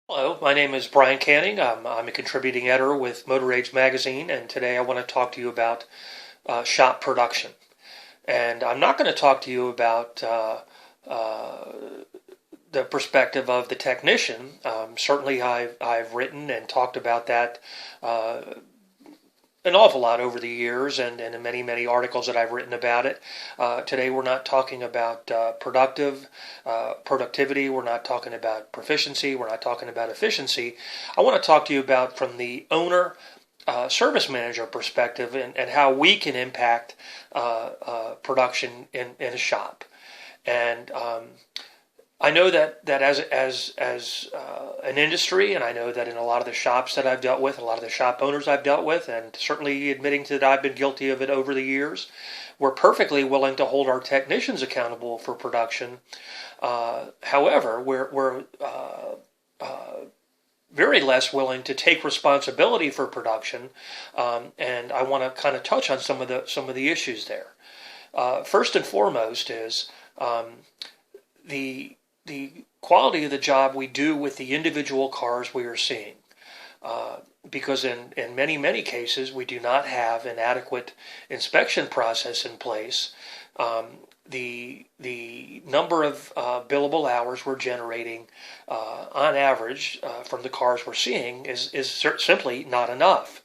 Hello, my name is Brian Canning. I'm a contributing editor with Motor Age Magazine, and today I want to talk to you about shop production. And I'm not going to talk to you about uh, the perspective of the technician. Certainly, I've written and talked about that uh, an awful lot over the years and in many articles that I've written about it. Today we're not talking about productivity. We're not talking about proficiency. We're not talking about efficiency. I want to talk to you about from the owner service manager perspective and how we can impact production in a shop. And I know that as an industry, and I know that in a lot of the shops that I've dealt with, a lot of the shop owners I've dealt with, and certainly admitting that I've been guilty of it over the years, we're perfectly willing to hold our technicians accountable for production. However, we're very less willing to take responsibility for production, and I want to kind of touch on some of the issues there. First and foremost is the quality of the job we do with the individual cars we are seeing. Because in many cases, we do not have an adequate inspection process in place. The number of billable hours we're generating on average from the cars we're seeing is simply not enough.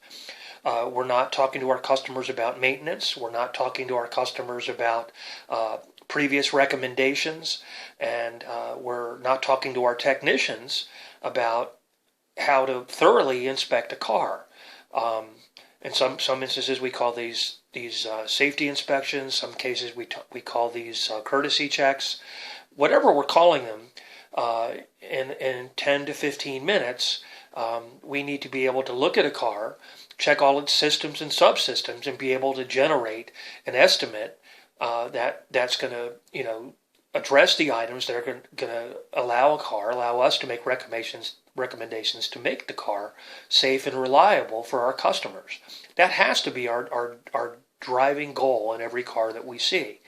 We're not talking to our customers about maintenance. We're not talking to our customers about previous recommendations, and we're not talking to our technicians about how to thoroughly inspect a car. In some instances, we call these safety inspections. Some cases, we call these courtesy checks. Whatever we're calling them, in 10 to 15 minutes, we need to be able to look at a car, check all its systems and subsystems, and be able to generate an estimate that's going to address the items that are going to allow us to make recommendations to make the car safe and reliable for our customers. That has to be our driving goal in every car that we see.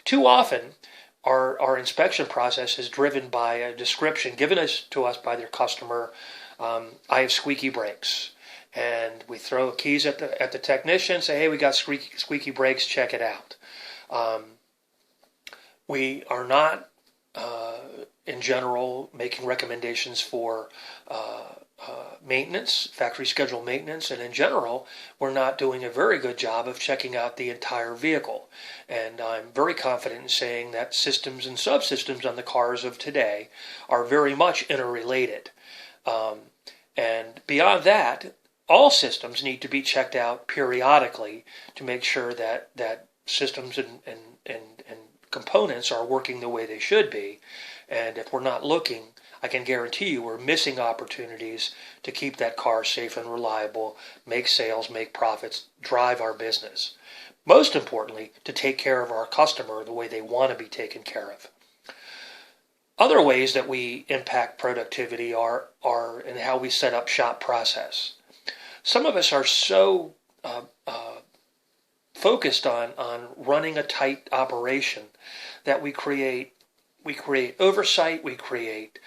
Too often, our inspection process is driven by a description given to us by their customer. I have squeaky brakes. And we throw keys at the technician, say, hey, we got squeaky brakes, check it out. We are not, in general, making recommendations for maintenance, factory schedule maintenance, and in general, we're not doing a very good job of checking out the entire vehicle. And I'm very confident in saying that systems and subsystems on the cars of today are very much interrelated. And beyond that, all systems need to be checked out periodically to make sure that systems and components are working the way they should be. And if we're not looking, I can guarantee you we're missing opportunities to keep that car safe and reliable, make sales, make profits, drive our business. Most importantly, to take care of our customer the way they want to be taken care of. Other ways that we impact productivity are in how we set up shop process. Some of us are so focused on running a tight operation that we create oversight, we create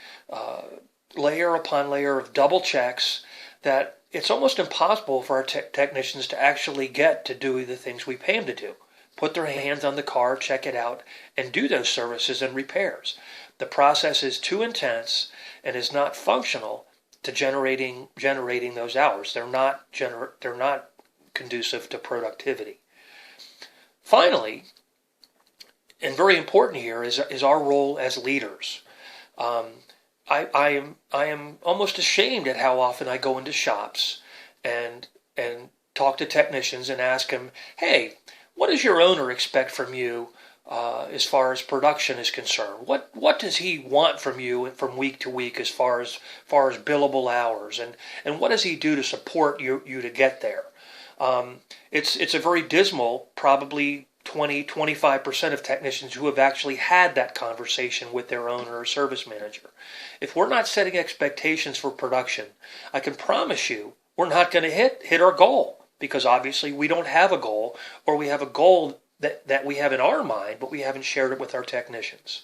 layer upon layer of double checks that it's almost impossible for our technicians to actually get to do the things we pay them to do. Put their hands on the car, check it out, and do those services and repairs. The process is too intense and is not functional to generating those hours. They're not conducive to productivity. Finally, and very important here is our role as leaders. I am almost ashamed at how often I go into shops and talk to technicians and ask them, hey, what does your owner expect from you as far as production is concerned? What does he want from you from week to week as far as billable hours, and what does he do to support you to get there? It's a very dismal, probably 20-25% of technicians who have actually had that conversation with their owner or service manager. If we're not setting expectations for production, I can promise you we're not going to hit our goal, because obviously we don't have a goal, or we have a goal that we have in our mind, but we haven't shared it with our technicians.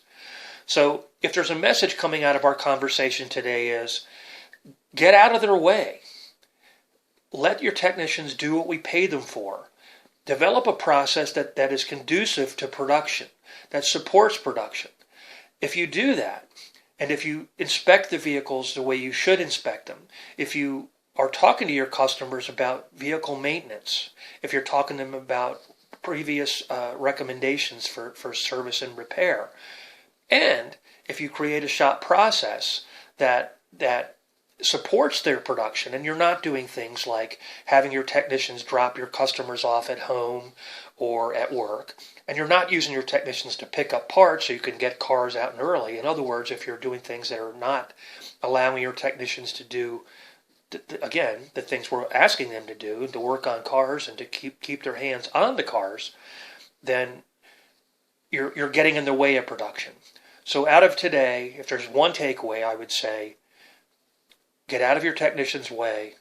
So if there's a message coming out of our conversation today is, get out of their way. Let your technicians do what we pay them for. Develop a process that is conducive to production, that supports production. If you do that, and if you inspect the vehicles the way you should inspect them, if you are talking to your customers about vehicle maintenance, if you're talking to them about previous recommendations for service and repair, and if you create a shop process that supports their production, and you're not doing things like having your technicians drop your customers off at home or at work, and you're not using your technicians to pick up parts so you can get cars out and early. In other words, if you're doing things that are not allowing your technicians to do, again, the things we're asking them to do, to work on cars and to keep their hands on the cars, then you're getting in the way of production. So out of today, if there's one takeaway, I would say, get out of your technician's way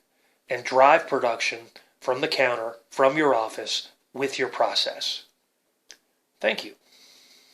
and drive production from the counter, from your office, with your process. Thank you.